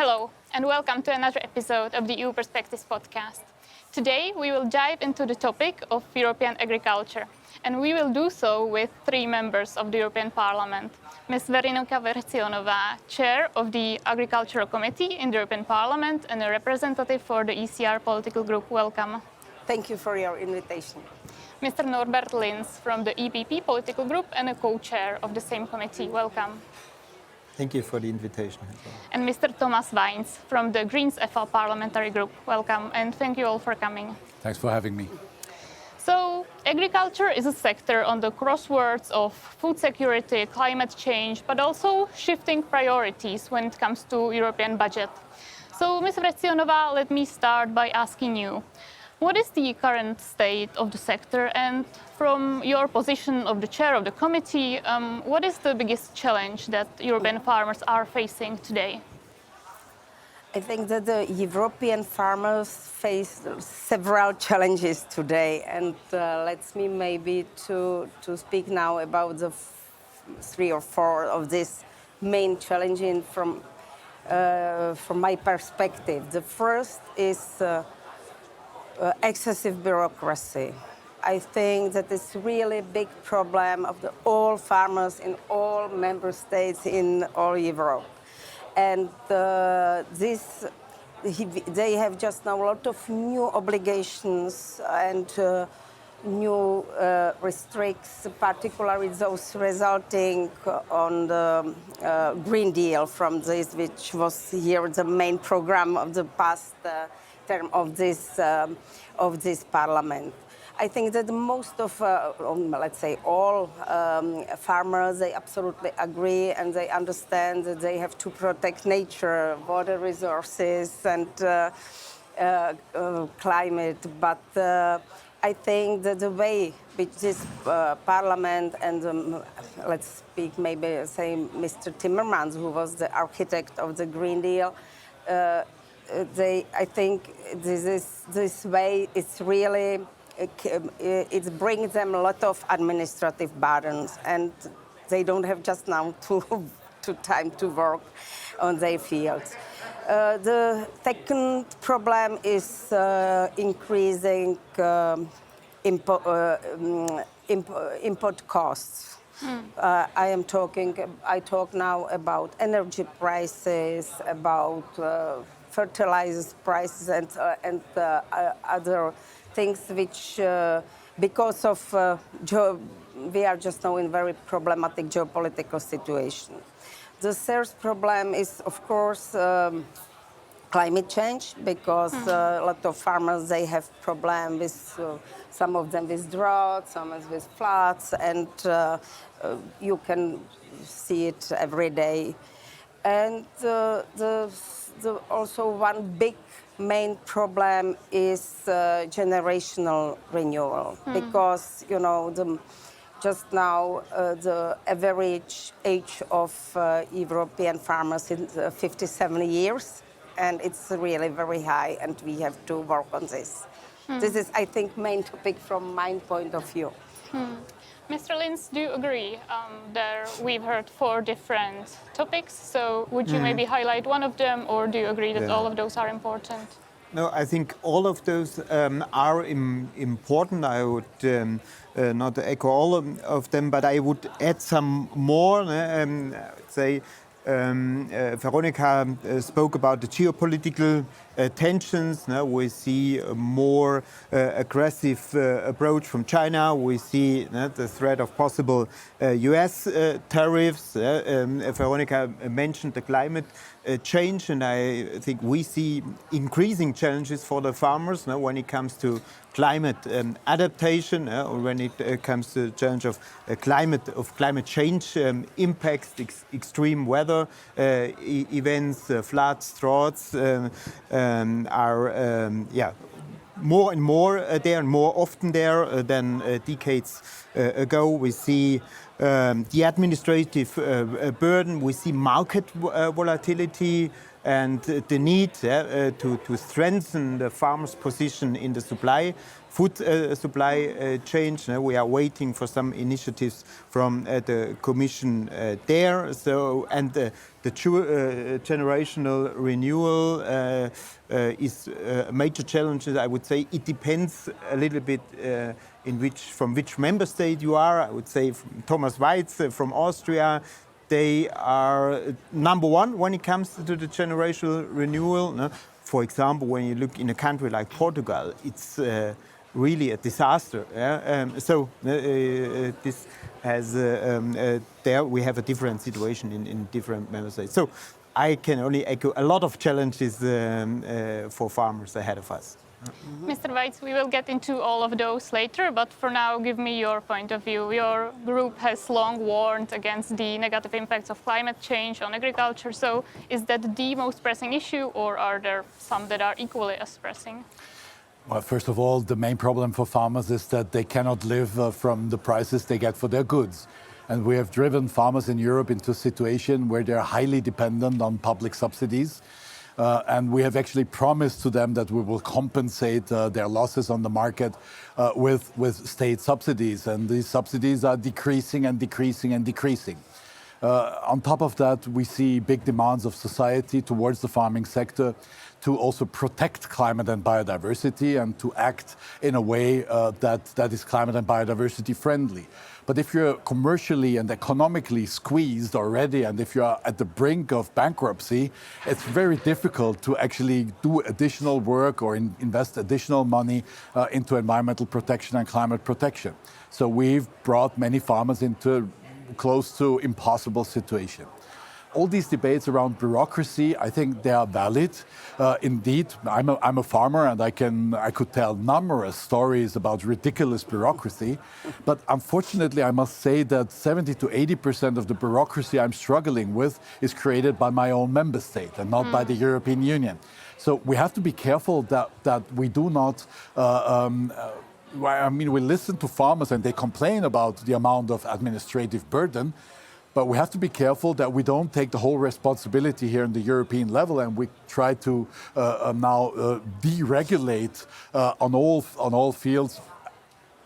Hello, and welcome to another episode of the EU Perspectives podcast. Today, we will dive into the topic of European agriculture, and we will do so with three members of the European Parliament. Ms. Veronika Vrecionová, Chair of the Agricultural Committee in the European Parliament and a representative for the ECR political group. Welcome. Thank you for your invitation. Mr. Norbert Lins from the EPP political group and a co-chair of the same committee. Welcome. Thank you for the invitation. And Mr. Thomas Waitz from the Greens-EFA parliamentary group. Welcome, and thank you all for coming. Thanks for having me. So, agriculture is a sector on the crossroads of food security, climate change, but also shifting priorities when it comes to European budget. So, Ms. Vrecionová, let me start by asking you, what is the current state of the sector, and from your position of the chair of the committee, what is the biggest challenge that European farmers are facing today? I think that the European farmers face several challenges today, and let me maybe to speak now about the three or four of these main challenges from my perspective. The first is excessive bureaucracy. I think that is really a big problem of all farmers in all member states in all Europe. And they have just now a lot of new obligations and new restrictions, particularly those resulting on the Green Deal from this, which was here the main program of the past term of this parliament. I think that most of, let's say, all farmers, they absolutely agree and they understand that they have to protect nature, water resources, and climate. But I think that the way which this parliament and let's speak maybe say Mr. Timmermans, who was the architect of the Green Deal, I think this way it's really. It brings them a lot of administrative burdens, and they don't have just now to time to work on their fields. The second problem is increasing import costs. I talk now about energy prices, about fertilizers prices, and other things which, because of we are just now in very problematic geopolitical situation. The third problem is, of course, climate change, because a lot of farmers, they have problems with, some of them with drought, some with floods, and you can see it every day. And also one big main problem is generational renewal, because just now the average age of European farmers is 57 years, and it's really very high, and we have to work on this. This is, I think, main topic from my point of view. Mr. Lins, do you agree? We've heard four different topics, so would you maybe highlight one of them, or do you agree that all of those are important? No, I think all of those are important. I would not echo all of them, but I would add some more. Veronika spoke about the geopolitical tensions. We see a more aggressive approach from China. We see the threat of possible US tariffs. Veronika mentioned the climate change, and I think we see increasing challenges for the farmers when it comes to climate adaptation, or when it comes to the challenge of climate change impacts, extreme weather events, floods, droughts are more and more there and more often there than decades ago. We see the administrative burden, we see market volatility, and the need to strengthen the farmers' position in the food supply chain. We are waiting for some initiatives from the Commission there. So, and the generational renewal is a major challenge. I would say it depends a little bit from which member state you are. I would say from Thomas Waitz from Austria. They are number one when it comes to the generational renewal. No? For example, when you look in a country like Portugal, it's really a disaster. This has there we have a different situation in different member states. So I can only echo a lot of challenges for farmers ahead of us. Mr. Waitz, we will get into all of those later, but for now, give me your point of view. Your group has long warned against the negative impacts of climate change on agriculture. So is that the most pressing issue, or are there some that are equally as pressing? Well, first of all, the main problem for farmers is that they cannot live from the prices they get for their goods. And we have driven farmers in Europe into a situation where they're highly dependent on public subsidies. And we have actually promised to them that we will compensate their losses on the market with state subsidies. And these subsidies are decreasing and decreasing and decreasing. On top of that, we see big demands of society towards the farming sector to also protect climate and biodiversity and to act in a way that is climate and biodiversity friendly. But if you're commercially and economically squeezed already, and if you're at the brink of bankruptcy, it's very difficult to actually do additional work or invest additional money into environmental protection and climate protection. So we've brought many farmers into a close to impossible situation. All these debates around bureaucracy, I think they are valid. Indeed, I'm a farmer, and I could tell numerous stories about ridiculous bureaucracy. But unfortunately, I must say that 70 to 80% of the bureaucracy I'm struggling with is created by my own member state and not by the European Union. So we have to be careful that we do not. I mean, we listen to farmers and they complain about the amount of administrative burden. But we have to be careful that we don't take the whole responsibility here on the European level and we try to now deregulate on all fields.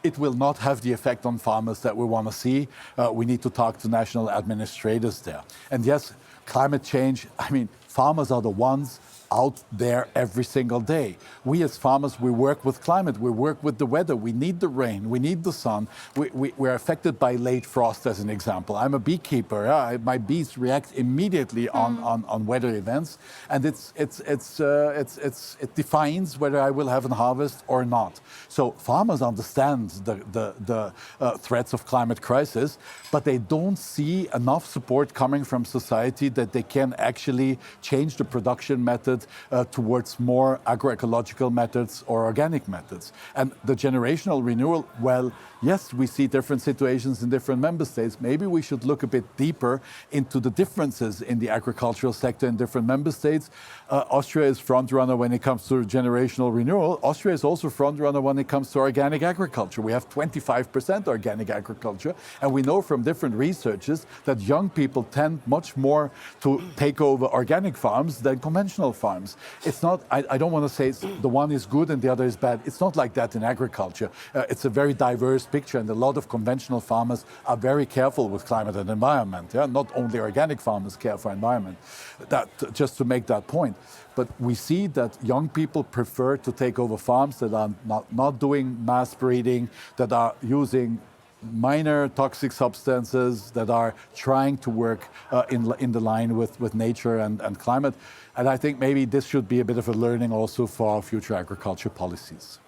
It will not have the effect on farmers that we want to see. We need to talk to national administrators there. And yes, climate change, I mean, farmers are the ones out there every single day. We as farmers, we work with climate, we work with the weather, we need the rain, we need the sun. We're affected by late frost as an example. I'm a beekeeper, my bees react immediately on weather events, and it defines whether I will have a harvest or not. So farmers understand the threats of climate crisis, but they don't see enough support coming from society that they can actually change the production method towards more agroecological methods or organic methods. And the generational renewal, well, yes, we see different situations in different member states. Maybe we should look a bit deeper into the differences in the agricultural sector in different member states. Austria is front runner when it comes to generational renewal. Austria is also front runner when it comes to organic agriculture. We have 25% organic agriculture, and we know from different researches that young people tend much more to take over organic farms than conventional farms. It's not, I don't want to say the one is good and the other is bad. It's not like that in agriculture. It's a very diverse picture, and a lot of conventional farmers are very careful with climate and environment. Yeah? Not only organic farmers care for environment. That, just to make that point. But we see that young people prefer to take over farms that are not doing mass breeding, that are using minor toxic substances, that are trying to work in the line with nature and climate. And I think maybe this should be a bit of a learning also for our future agriculture policies.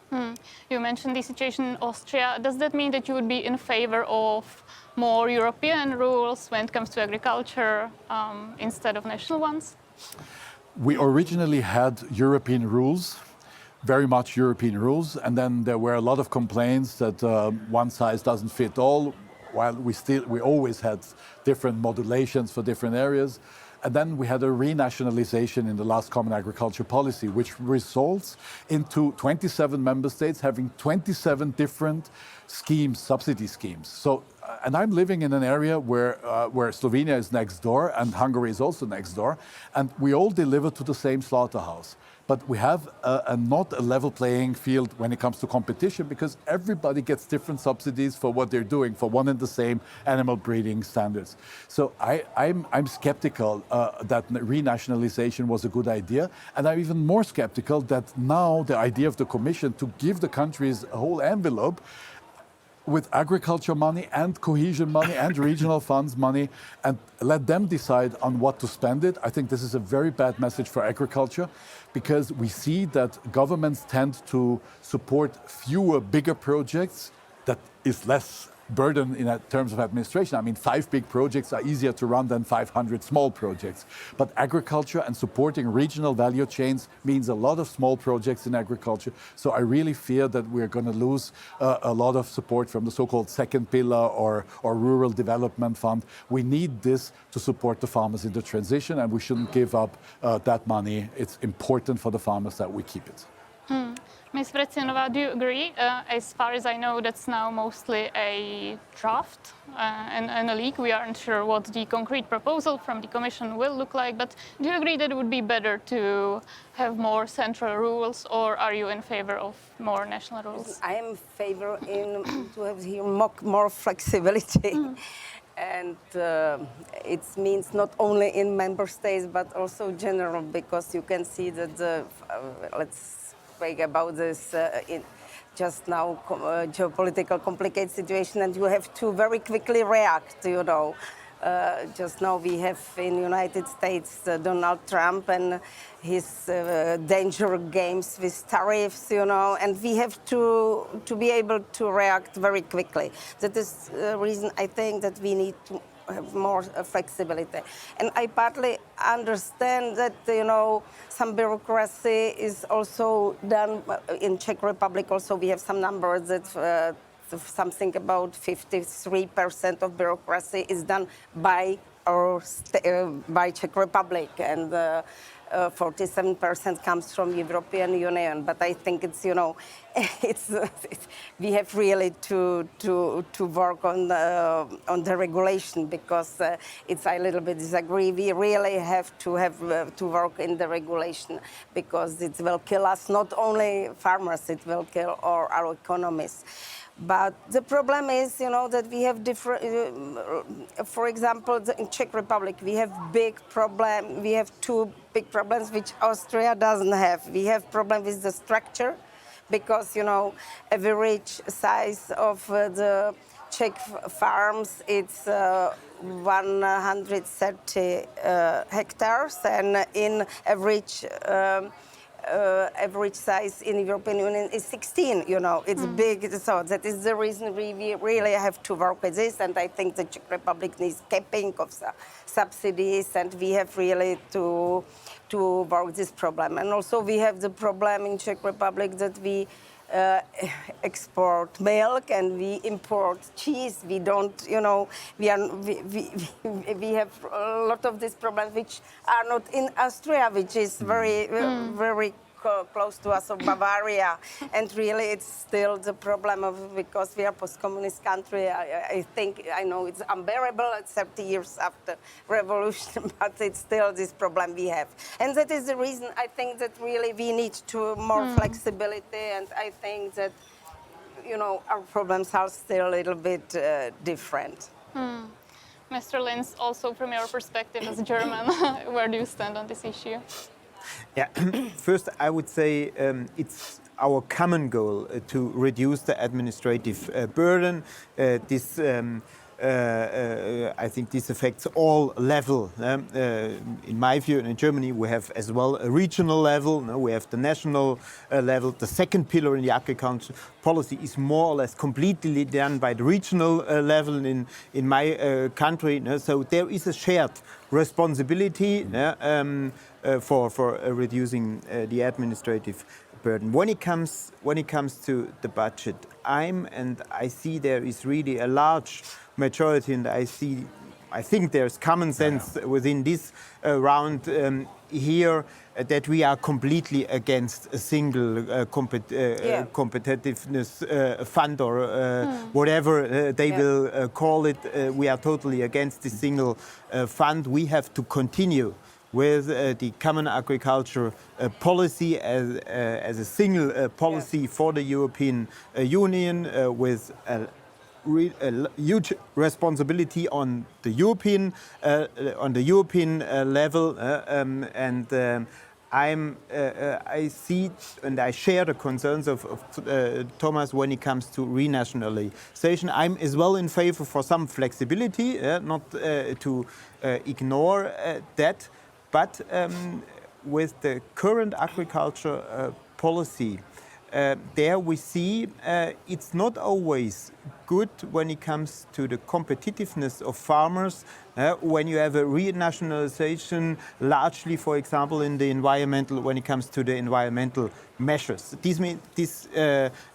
You mentioned the situation in Austria. Does that mean that you would be in favor of more European rules when it comes to agriculture instead of national ones? We originally had European rules, very much European rules, and then there were a lot of complaints that one size doesn't fit all, while we always had different modulations for different areas. And then we had a renationalization in the last Common Agriculture Policy, which results into 27 member states having 27 different schemes, subsidy schemes. So and I'm living in an area where Slovenia is next door and Hungary is also next door, and we all deliver to the same slaughterhouse. But we have not a level playing field when it comes to competition, because everybody gets different subsidies for what they're doing for one and the same animal breeding standards. So I'm skeptical that renationalization was a good idea, and I'm even more skeptical that now the idea of the Commission to give the countries a whole envelope with agriculture money and cohesion money and regional funds money, and let them decide on what to spend it. I think this is a very bad message for agriculture, because we see that governments tend to support fewer bigger projects that is less burden in terms of administration. I mean, 5 big projects are easier to run than 500 small projects. But agriculture and supporting regional value chains means a lot of small projects in agriculture. So I really fear that we're going to lose a lot of support from the so-called second pillar or rural development fund. We need this to support the farmers in the transition, and we shouldn't give up that money. It's important for the farmers that we keep it. Ms. Vrecionová, do you agree? As far as I know, that's now mostly a draft and a leak. We aren't sure what the concrete proposal from the Commission will look like, but do you agree that it would be better to have more central rules, or are you in favor of more national rules? I am in favor to have here more flexibility. And it means not only in member states, but also general, because you can see that let's speak about this just now, geopolitical complicated situation, and you have to very quickly react, you know. Just now we have in United States Donald Trump and his danger games with tariffs, you know, and we have to be able to react very quickly. That is the reason I think that we need to have more flexibility. And I partly understand that, you know, some bureaucracy is also done in Czech Republic. Also, we have some numbers that something about 53% of bureaucracy is done by by Czech Republic, and 47% comes from European Union. But I think it's, you know, we have really to work on the regulation, because it's I little bit disagree. We really have to work in the regulation, because it will kill us, not only farmers, it will kill our economies. But the problem is, you know, that we have different, for example, in Czech Republic, we have we have 2 big problems which Austria doesn't have. We have problem with the structure, because, you know, average size of the Czech farms, it's 130 hectares, and in average size in European Union is 16, you know, it's big. So that is the reason we really have to work with this, and I think the Czech Republic needs capping of subsidies, and we have really to work this problem. And also we have the problem in Czech Republic that we export milk and we import cheese. We don't, you know, we have a lot of these problems which are not in Austria, which is very close to us, of Bavaria, and really it's still the problem of, because we are post-communist country. I think, I know it's unbearable 30 years after revolution, but it's still this problem we have. And that is the reason I think that really we need to more flexibility, and I think that, you know, our problems are still a little bit different. Mr. Lins, also from your perspective as a German, where do you stand on this issue? Yeah, first I would say it's our common goal to reduce the administrative burden. I think this affects all levels. In my view, in Germany, we have as well a regional level. We have the national level. The second pillar in the agriculture policy is more or less completely done by the regional level in my country. So there is a shared responsibility for reducing the administrative burden. When it comes to the budget, I see there is really a large majority, and I see I think there's common sense within this round here that we are completely against a single competitiveness fund or whatever they will call it. We are totally against the single fund. We have to continue with the common agriculture policy as a single policy for the European Union with a huge responsibility on the European level, I see and I share the concerns of Thomas when it comes to renationalization. I'm as well in favor for some flexibility, not to ignore that, but with the current agriculture policy, there we see it's not always good when it comes to the competitiveness of farmers when you have a renationalization, largely, for example, in the environmental, when it comes to the environmental measures. This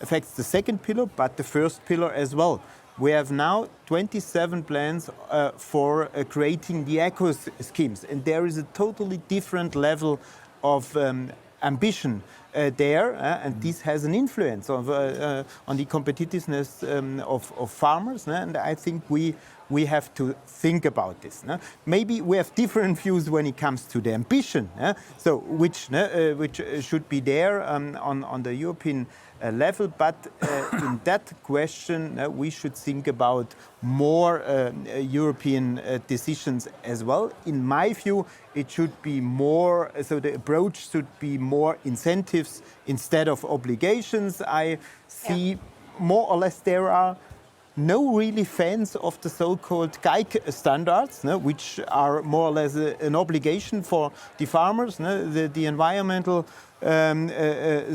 affects the second pillar, but the first pillar as well. We have now 27 plans for creating the eco schemes, and there is a totally different level of ambition there, and this has an influence on the competitiveness of farmers, and I think we have to think about this. Maybe we have different views when it comes to the ambition, so which should be there on the European level, but in that question we should think about more European decisions as well. In my view, it should be more, so the approach should be more incentives instead of obligations. I see more or less there are no really fans of the so-called GAIC standards, which are more or less an obligation for the farmers. The environmental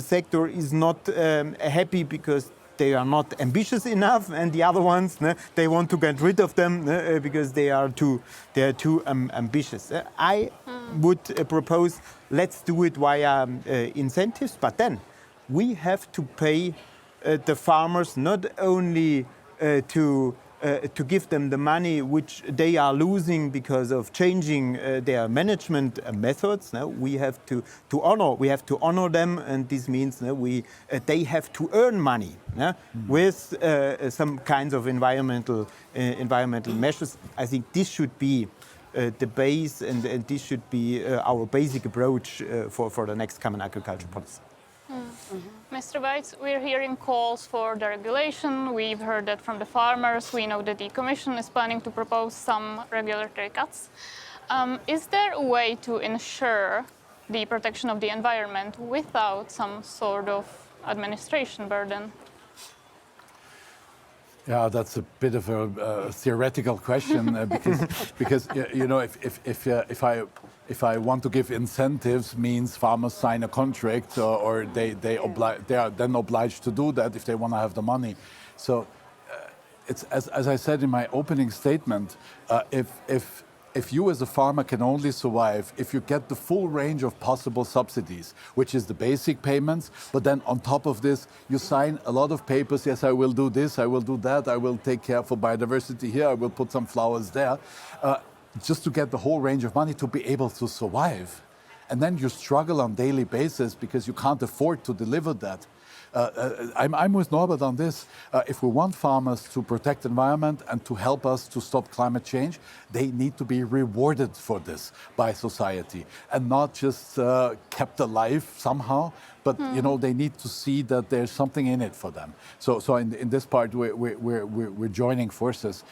sector is not happy because they are not ambitious enough, and the other ones, they want to get rid of them because they are too ambitious. I would propose let's do it via incentives, but then we have to pay the farmers not only to give them the money which they are losing because of changing their management methods. We have to honor them, and this means they have to earn money with some kinds of environmental measures. I think this should be the base, and this should be our basic approach for the next common agriculture policy. Mr. Waitz, we're hearing calls for deregulation. We've heard that from the farmers. We know that the Commission is planning to propose some regulatory cuts. Is there a way to ensure the protection of the environment without some sort of administration burden? Yeah, that's a bit of a theoretical question because you know, if I want to give incentives, means farmers sign a contract or they are then obliged to do that if they want to have the money. So it's as I said in my opening statement, if you as a farmer can only survive if you get the full range of possible subsidies, which is the basic payments, but then on top of this, you sign a lot of papers, yes, I will do this, I will do that, I will take care for biodiversity here, I will put some flowers there, just to get the whole range of money to be able to survive. And then you struggle on a daily basis because you can't afford to deliver that. I'm with Norbert on this. If we want farmers to protect the environment and to help us to stop climate change, they need to be rewarded for this by society and not just kept alive somehow. But you know, they need to see that there's something in it for them. So in this part, we're joining forces.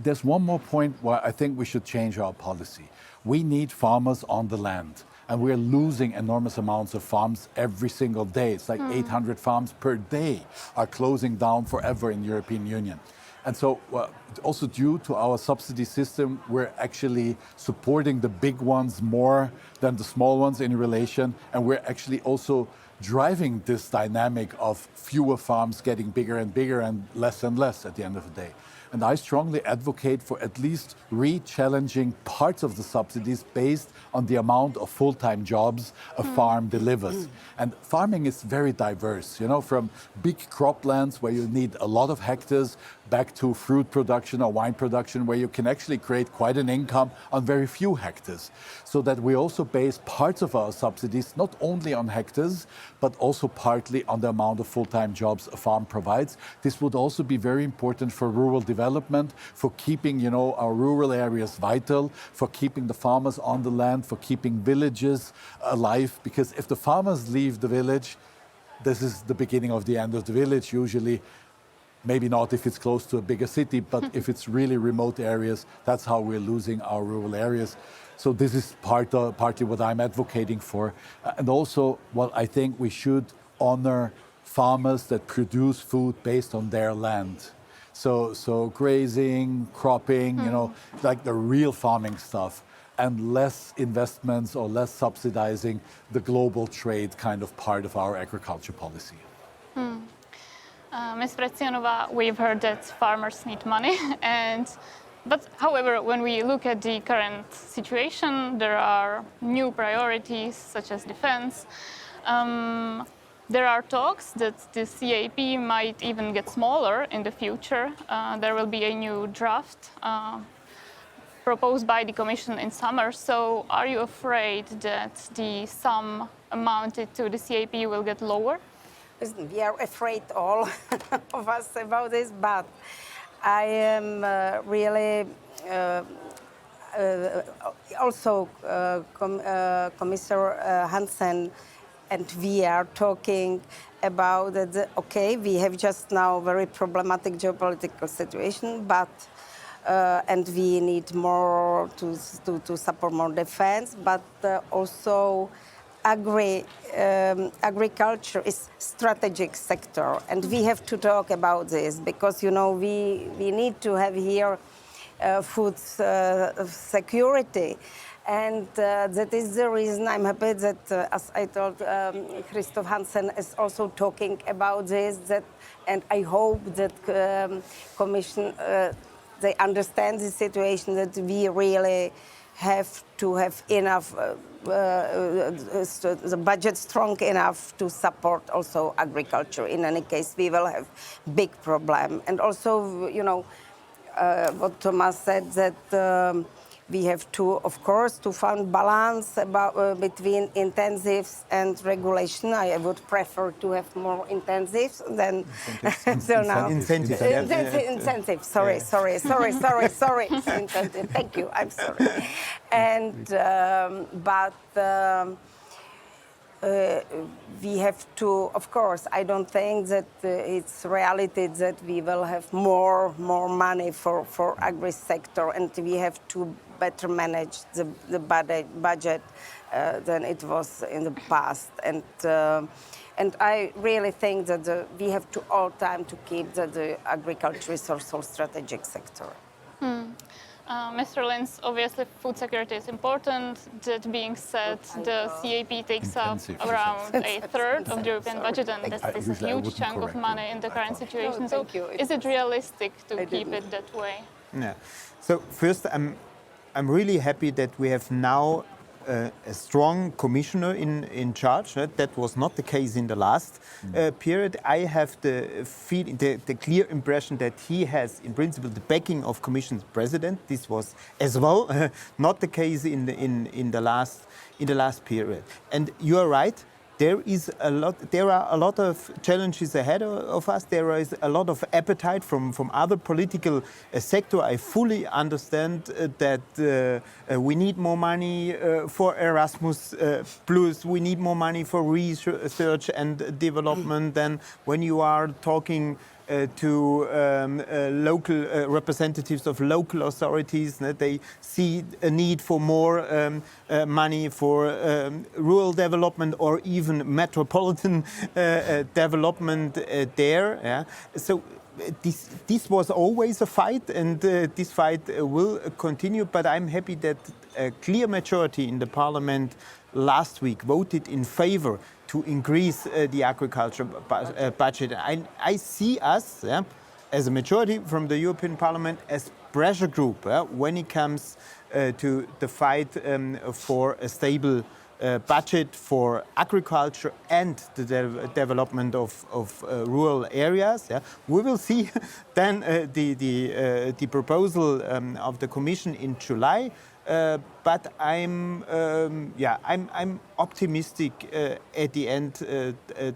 There's one more point where I think we should change our policy. We need farmers on the land. And we're losing enormous amounts of farms every single day. It's like 800 farms per day are closing down forever in the European Union. And so also due to our subsidy system, we're actually supporting the big ones more than the small ones in relation. And we're actually also driving this dynamic of fewer farms getting bigger and bigger and less at the end of the day. And I strongly advocate for at least re-challenging parts of the subsidies based on the amount of full-time jobs a farm delivers. And farming is very diverse, you know, from big croplands where you need a lot of hectares back to fruit production or wine production where you can actually create quite an income on very few hectares. So that we also base parts of our subsidies not only on hectares, but also partly on the amount of full-time jobs a farm provides. This would also be very important for rural development, for keeping, you know, our rural areas vital, for keeping the farmers on the land, for keeping villages alive. Because if the farmers leave the village, this is the beginning of the end of the village usually. Maybe not if it's close to a bigger city, but if it's really remote areas, that's how we're losing our rural areas. So this is partly what I'm advocating for. And also, well, I think we should honor farmers that produce food based on their land. So grazing, cropping, you know, like the real farming stuff, and less investments or less subsidizing the global trade kind of part of our agriculture policy. Ms. Vrecionová, we've heard that farmers need money, but however, when we look at the current situation, there are new priorities such as defense. There are talks that the CAP might even get smaller in the future. There will be a new draft proposed by the Commission in summer. So are you afraid that the sum amounted to the CAP will get lower? We are afraid, all of us, about this, but I am really also Commissioner Hansen, and we are talking about that. Okay, we have just now very problematic geopolitical situation, but and we need more to support more defense, but also agriculture is strategic sector, and we have to talk about this because, you know, we need to have here food security, and that is the reason I'm happy that, as I told, Christoph Hansen is also talking about this, and I hope that Commission they understand the situation, that we really have to have enough the budget strong enough to support also agriculture. In any case, we will have big problem. And also, you know, what Thomas said, that we have to, of course, to find balance between intensives and regulation. I would prefer to have more intensives than so now. Incentives. Incentives. Sorry. Incentive. Thank you. I'm sorry. And we have to, of course, I don't think that it's reality that we will have more money for agri sector, and we have to better manage the budget than it was in the past. And I really think that we have to all time to keep the agriculture is also strategic sector. Mr. Lins, obviously food security is important. That being said, the CAP takes up around a third of the European budget, and this is a huge chunk of money in the current situation. No, so is it realistic to keep it that way? Yeah. So first, I'm really happy that we have now a strong commissioner in charge. That was not the case in the last period. I have the clear impression that he has, in principle, the backing of Commission's president. This was as well not the case in the last period. And you are right. There are a lot of challenges ahead of us. There is a lot of appetite from other political sector. I fully understand that we need more money for Erasmus Plus. We need more money for research and development. Then when you are talking to local representatives of local authorities, they see a need for more money for rural development or even metropolitan development there. Yeah. So this was always a fight, and this fight will continue. But I'm happy that a clear majority in the parliament last week voted in favor to increase the agriculture budget. I see us as a majority from the European Parliament, as pressure group when it comes to the fight for a stable budget for agriculture and the development of rural areas. Yeah. We will see then the proposal of the Commission in July. But I'm optimistic at the end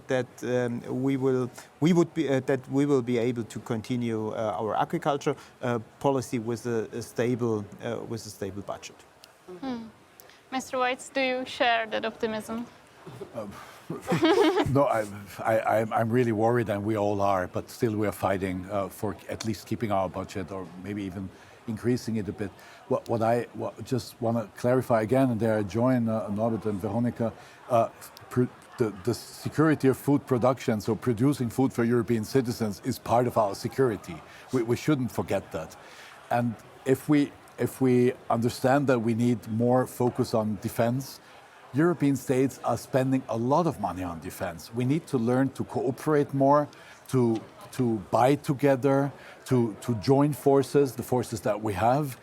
that we will be able to continue our agriculture policy with a stable budget. Mr. Waitz, do you share that optimism? No, I'm really worried, and we all are, but still we are fighting for at least keeping our budget or maybe even increasing it a bit. What I just want to clarify again, and there I join Norbert and Veronika, the security of food production, so producing food for European citizens, is part of our security. We shouldn't forget that. And if we understand that we need more focus on defense, European states are spending a lot of money on defense. We need to learn to cooperate more, to buy together, to join forces, the forces that we have.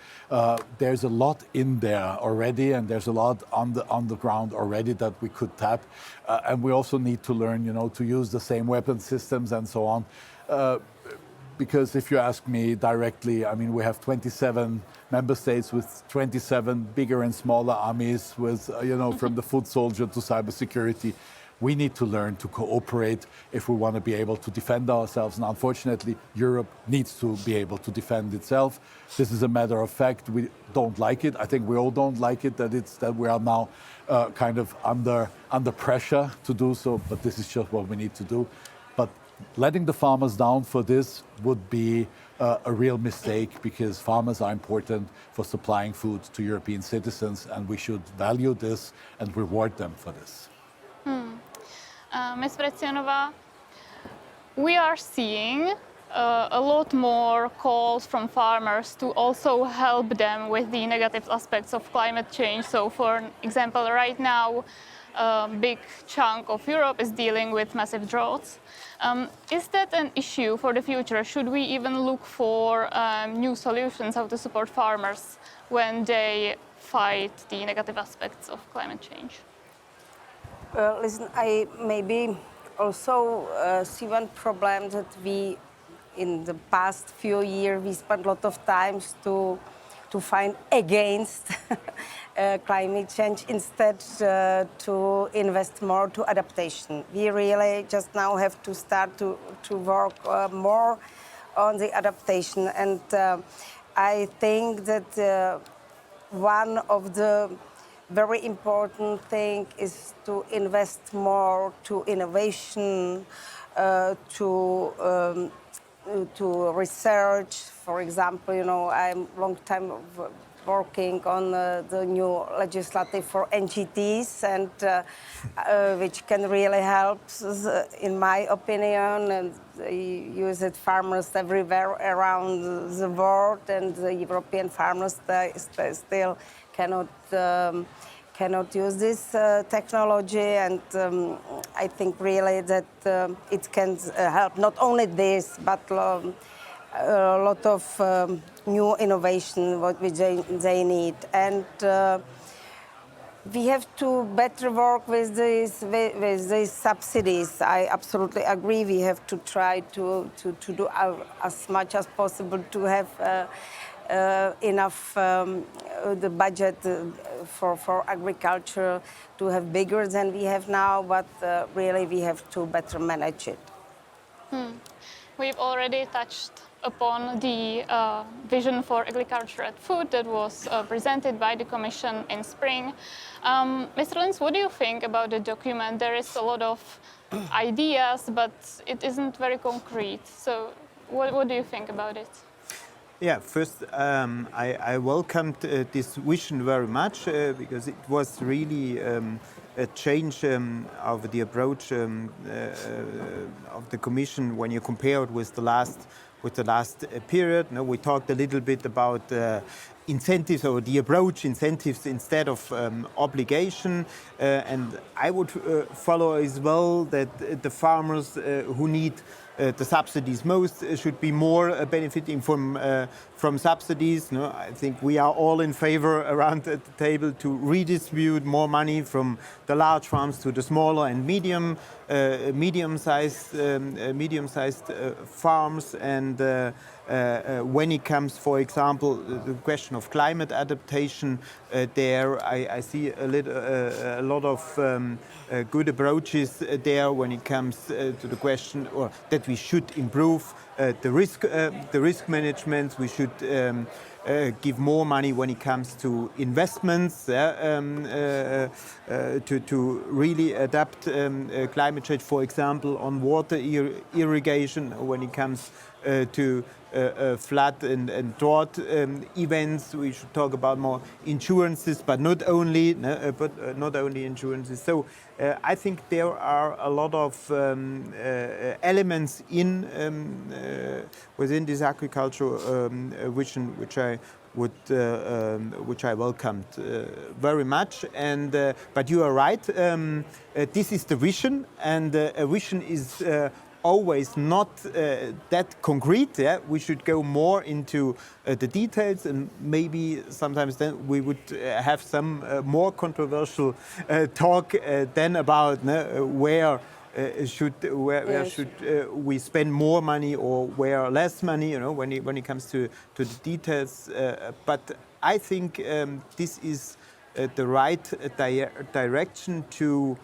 There's a lot in there already, and there's a lot on the ground already that we could tap. And we also need to learn, to use the same weapon systems and so on. Because if you ask me directly, I mean, we have 27 member states with 27 bigger and smaller armies, with, from the foot soldier to cybersecurity. We need to learn to cooperate if we want to be able to defend ourselves. And unfortunately, Europe needs to be able to defend itself. This is a matter of fact. We don't like it. I think we all don't like it that we are now kind of under pressure to do so. But this is just what we need to do. But letting the farmers down for this would be a real mistake, because farmers are important for supplying food to European citizens, and we should value this and reward them for this. Ms. Vrecionová, we are seeing a lot more calls from farmers to also help them with the negative aspects of climate change. So, for example, right now, a big chunk of Europe is dealing with massive droughts. Is that an issue for the future? Should we even look for new solutions how to support farmers when they fight the negative aspects of climate change? Listen, I maybe also see one problem that we, in the past few years, we spent a lot of time to find against climate change instead to invest more to adaptation. We really just now have to start to work more on the adaptation, and I think that one of the very important thing is to invest more to innovation, to research. For example, I'm long time working on the new legislative for NGTs, and which can really help, in my opinion, and use it farmers everywhere around the world, and the European farmers still cannot use this technology, and I think really that it can help not only this, but a lot of new innovation which they need, and we have to better work with these subsidies. I absolutely agree. We have to try to do as much as possible to have enough the budget for agriculture to have bigger than we have now, but really we have to better manage it. We've already touched upon the vision for agriculture and food that was presented by the Commission in spring. Mr. Lins, what do you think about the document? There is a lot of ideas, but it isn't very concrete. So what do you think about it? Yeah, first, I welcomed this vision very much because it was really a change of the approach of the Commission when you compare it with the last with the last period. We talked a little bit about incentives, or the approach incentives instead of obligation, and I would follow as well that the farmers who need the subsidies most should be more benefiting from subsidies. I think we are all in favor around the table to redistribute more money from the large farms to the smaller and medium-sized farms. And when it comes, for example, the question of climate adaptation, there I see a lot of good approaches there when it comes to the question, or that we should improve the risk management. We should give more money when it comes to investments to really adapt climate change, for example, on water irrigation, when it comes to flood and drought events. We should talk about more insurances, but not only insurances. So I think there are a lot of elements within this agricultural vision which I welcomed very much. And but you are right. This is the vision, and a vision is always not that concrete. We should go more into the details, and maybe sometimes then we would have some more controversial talk then about where should we spend more money or where less money, when it comes to the details. But I think this is the right direction to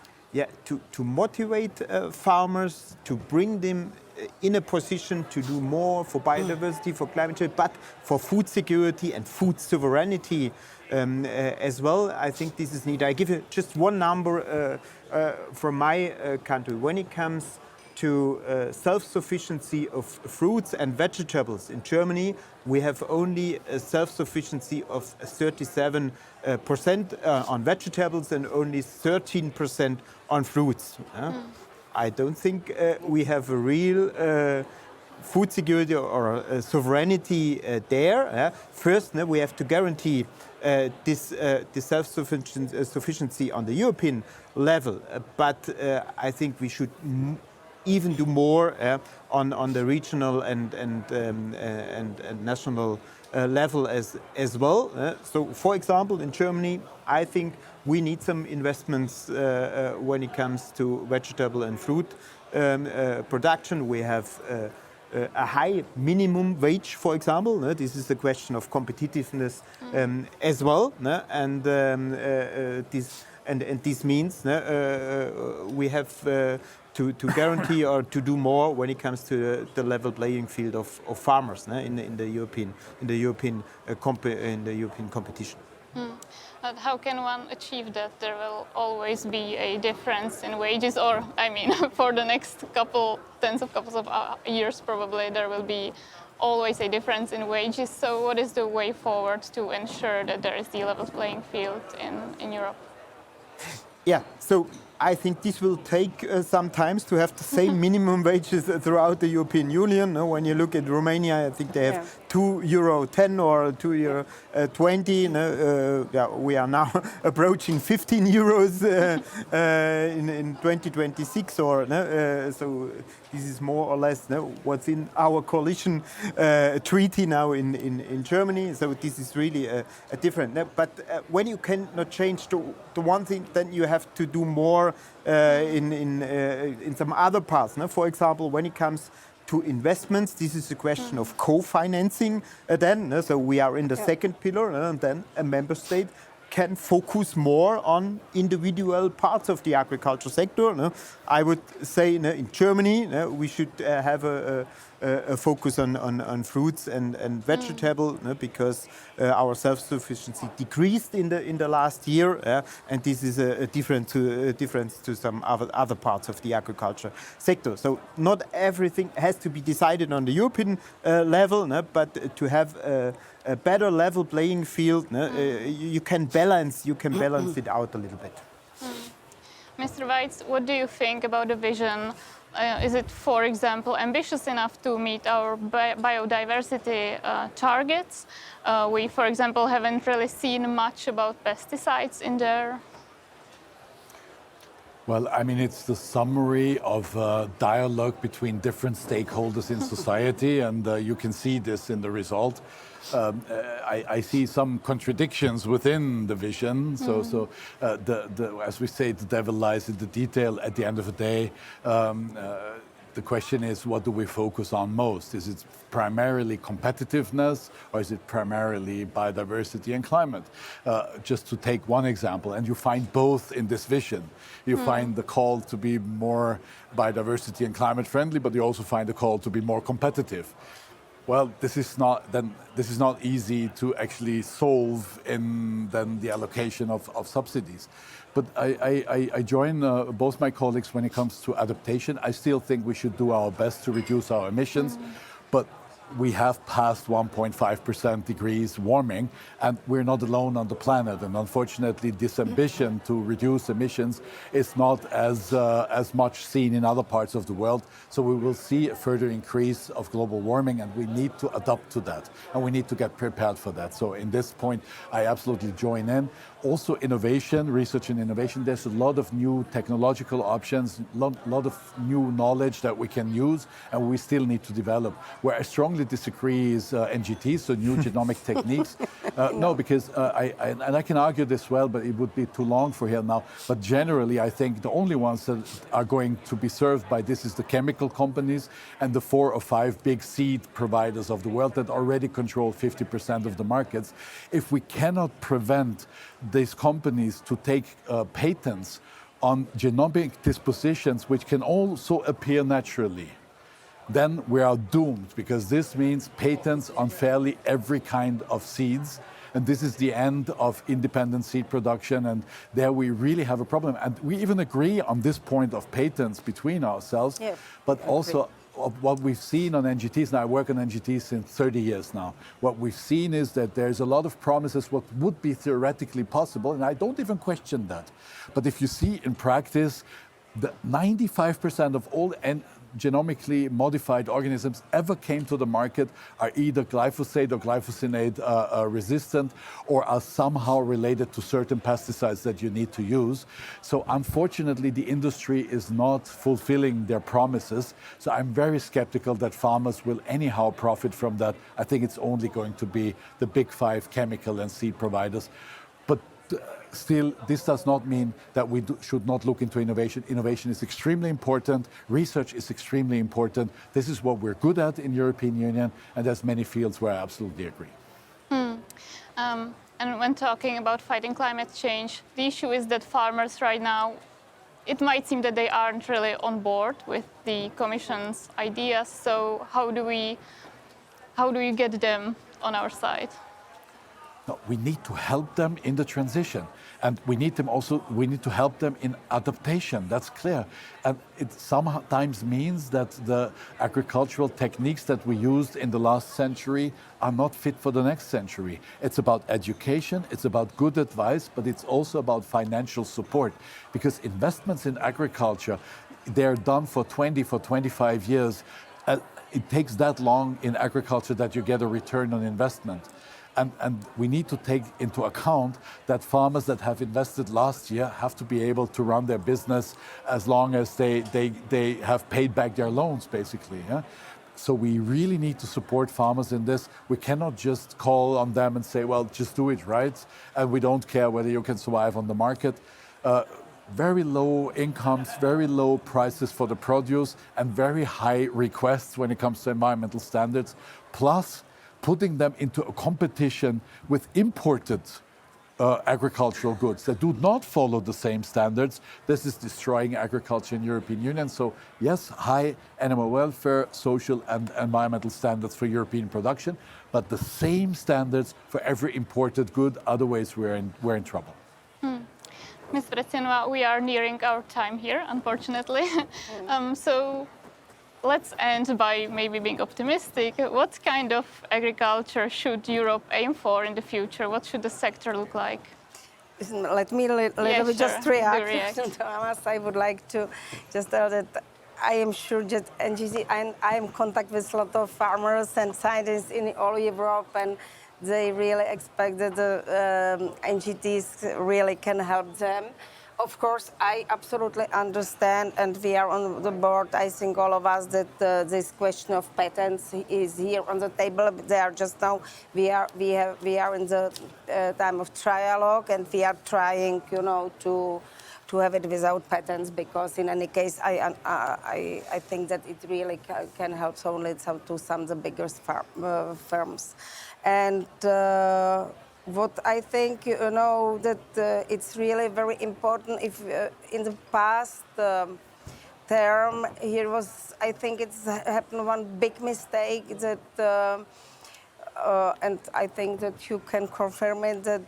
motivate farmers, to bring them in a position to do more for biodiversity, for climate change, but for food security and food sovereignty as well. I think this is needed. I give you just one number from my country. When it comes to self-sufficiency of fruits and vegetables in Germany, we have only a self-sufficiency of 37% on vegetables and only 13% on fruits. I don't think we have a real food security or sovereignty there. First, we have to guarantee this self-sufficiency on the European level, but I think we should even do more on the regional and national level as well. So, for example, in Germany, I think we need some investments when it comes to vegetable and fruit production. We have a high minimum wage, for example. This is a question of competitiveness as well, and this means we have to guarantee or to do more when it comes to the level playing field of farmers in the European competition. But how can one achieve that? There will always be a difference in wages, or I mean, for the next tens of years probably there will be always a difference in wages. So what is the way forward to ensure that there is the level playing field in Europe? Yeah, so I think this will take some time to have the same minimum wages throughout the European Union. When you look at Romania, I think they have €2.10 or €2.20. We are now approaching 15 euros in 2026, so this is more or less what's in our coalition treaty now in Germany. So this is really a different. But when you cannot change the one thing, then you have to do more in some other parts. For example, when it comes to investments, this is a question of co-financing then. So we are in the second pillar, and then a member state can focus more on individual parts of the agriculture sector. I would say in Germany we should have a focus on fruits and vegetable because our self-sufficiency decreased in the last year, and this is a difference to some other parts of the agriculture sector. So not everything has to be decided on the European level, but to have a better level playing field, you can balance it out a little bit. Mr. Waitz, what do you think about the vision Is it, for example, ambitious enough to meet our biodiversity targets? We, for example, haven't really seen much about pesticides in there. Well, I mean, it's the summary of dialogue between different stakeholders in society, and you can see this in the result. I see some contradictions within the vision. So as we say, the devil lies in the detail. At the end of the day, the question is, what do we focus on most? Is it primarily competitiveness, or is it primarily biodiversity and climate? Just to take one example, and you find both in this vision. You find the call to be more biodiversity and climate friendly, but you also find the call to be more competitive. Well, this is not easy to actually solve in then the allocation of subsidies. But I join both my colleagues when it comes to adaptation. I still think we should do our best to reduce our emissions, but we have passed 1.5 degrees warming, and we're not alone on the planet. And unfortunately, this ambition to reduce emissions is not as much seen in other parts of the world. So we will see a further increase of global warming, and we need to adapt to that, and we need to get prepared for that. So in this point, I absolutely join in. Also innovation, research and innovation, there's a lot of new technological options, a lot of new knowledge that we can use, and we still need to develop. Where I strongly disagree is NGTs, so new genomic techniques. No, because I can argue this well, but it would be too long for here now. But generally, I think the only ones that are going to be served by this is the chemical companies and the 4 or 5 big seed providers of the world that already control 50% of the markets. If we cannot prevent these companies to take patents on genomic dispositions which can also appear naturally, then we are doomed, because this means patents on fairly every kind of seeds. And this is the end of independent seed production, and there we really have a problem. And we even agree on this point of patents between ourselves, but also what we've seen on NGTs, and I work on NGTs since 30 years now, what we've seen is that there's a lot of promises what would be theoretically possible, and I don't even question that. But if you see in practice, the 95% of all genomically modified organisms ever came to the market are either glyphosate or glyphosate resistant, or are somehow related to certain pesticides that you need to use. So unfortunately, the industry is not fulfilling their promises. So I'm very skeptical that farmers will anyhow profit from that. I think it's only going to be the big 5 chemical and seed providers. But still, this does not mean that we should not look into innovation. Innovation is extremely important. Research is extremely important. This is what we're good at in European Union, and there's many fields where I absolutely agree. And when talking about fighting climate change, the issue is that farmers right now, it might seem that they aren't really on board with the Commission's ideas. So how do we get them on our side? No, we need to help them in the transition, and we need to help them in adaptation. That's clear. And it sometimes means that the agricultural techniques that we used in the last century are not fit for the next century. It's about education, it's about good advice, but it's also about financial support, because investments in agriculture, they're done for 20, for 25 years. It takes that long in agriculture that you get a return on investment. And we need to take into account that farmers that have invested last year have to be able to run their business as long as they have paid back their loans, basically. Yeah? So we really need to support farmers in this. We cannot just call on them and say, well, just do it right, and we don't care whether you can survive on the market. Very low incomes, very low prices for the produce, and very high requests when it comes to environmental standards, plus putting them into a competition with imported agricultural goods that do not follow the same standards. This is destroying agriculture in the European Union. So yes, high animal welfare, social and environmental standards for European production, but the same standards for every imported good, otherwise we're in trouble. Ms. Vrecionová, we are nearing our time here, unfortunately. So let's end by maybe being optimistic. What kind of agriculture should Europe aim for in the future? What should the sector look like? Let me just react. Thomas, I would like to just tell that I am sure that NGT, and I am in contact with a lot of farmers and scientists in all Europe, and they really expect that the NGTs really can help them. Of course, I absolutely understand, and we are on the board, I think all of us, that this question of patents is here on the table. They are just now, we are in the time of trialogue, and we are trying, to have it without patents, because in any case, I think that it really can help only to some of the biggest firms. And what I think, that it's really very important. If in the past term, here was, I think it's happened one big mistake that, and I think that you can confirm it, that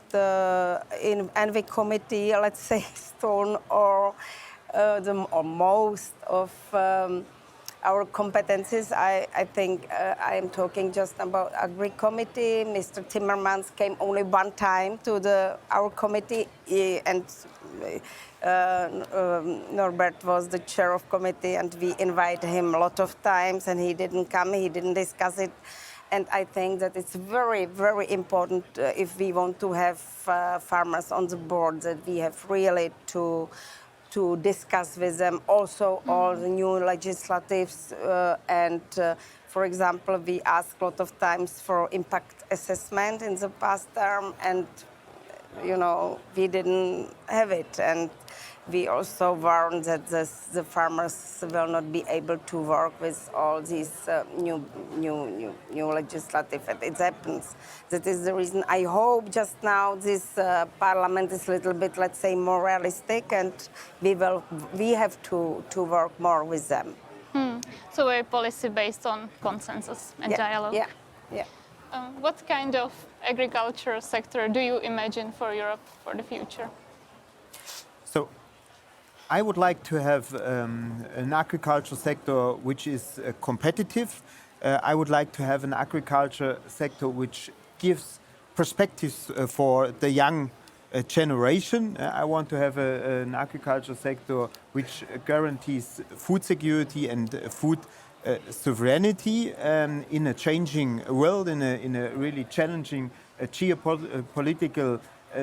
in ENVI committee, let's say, stone or most of our competencies. I think I am talking just about Agri committee. Mr. Timmermans came only one time to our committee, and Norbert was the chair of committee, and we invited him a lot of times, and he didn't come, he didn't discuss it. And I think that it's very, very important if we want to have farmers on the board, that we have really to discuss with them also all the new legislatives. For example, we asked a lot of times for impact assessment in the past term, and we didn't have it. And we also warned that the farmers will not be able to work with all these new legislative. And it happens. That is the reason I hope just now this parliament is a little bit, let's say, more realistic, and we have to work more with them. So a policy based on consensus and dialogue. Yeah. What kind of agriculture sector do you imagine for Europe for the future? So I would like to have an agriculture sector which is competitive. I would like to have an agriculture sector which gives perspectives for the young generation. I want to have an agriculture sector which guarantees food security and food sovereignty in a changing world, in a really challenging geopolitical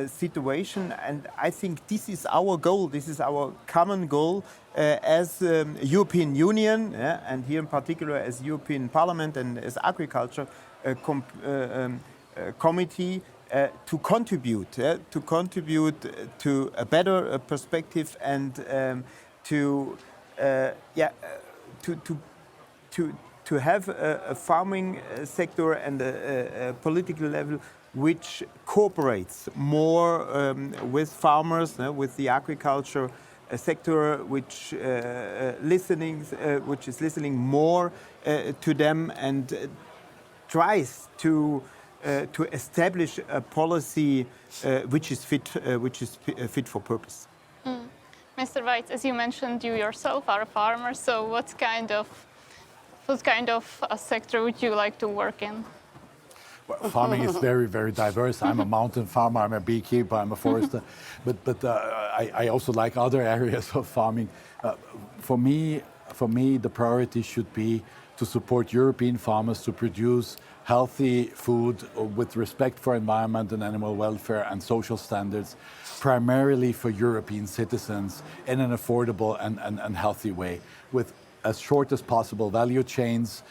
situation. And I think this is our goal, this is our common goal as European Union, and here in particular as European Parliament and as Agriculture Committee, to contribute to a better perspective and to have a farming sector and a political level which cooperates more with farmers, with the agriculture sector, which is listening more to them and tries to establish a policy which is fit for purpose. Mr. Waitz, as you mentioned, you yourself are a farmer. So what kind of a sector would you like to work in? Well, farming is very, very diverse. I'm a mountain farmer, I'm a beekeeper, I'm a forester, but I also like other areas of farming. For me, the priority should be to support European farmers to produce healthy food with respect for environment and animal welfare and social standards, primarily for European citizens in an affordable and healthy way, with as short as possible value chains.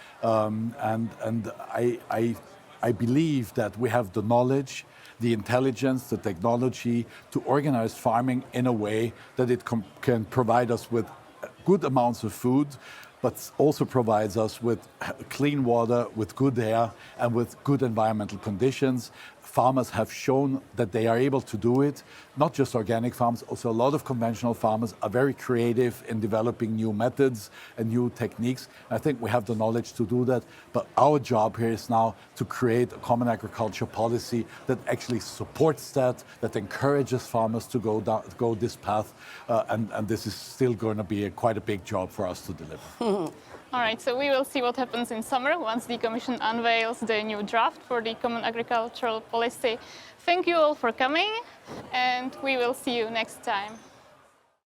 I believe that we have the knowledge, the intelligence, the technology to organize farming in a way that it can provide us with good amounts of food, but also provides us with clean water, with good air, and with good environmental conditions. Farmers have shown that they are able to do it, not just organic farms, also a lot of conventional farmers are very creative in developing new methods and new techniques. I think we have the knowledge to do that, but our job here is now to create a common agriculture policy that actually supports that encourages farmers to go this path, and this is still going to be quite a big job for us to deliver. All right, so we will see what happens in summer once the Commission unveils the new draft for the Common Agricultural Policy. Thank you all for coming, and we will see you next time.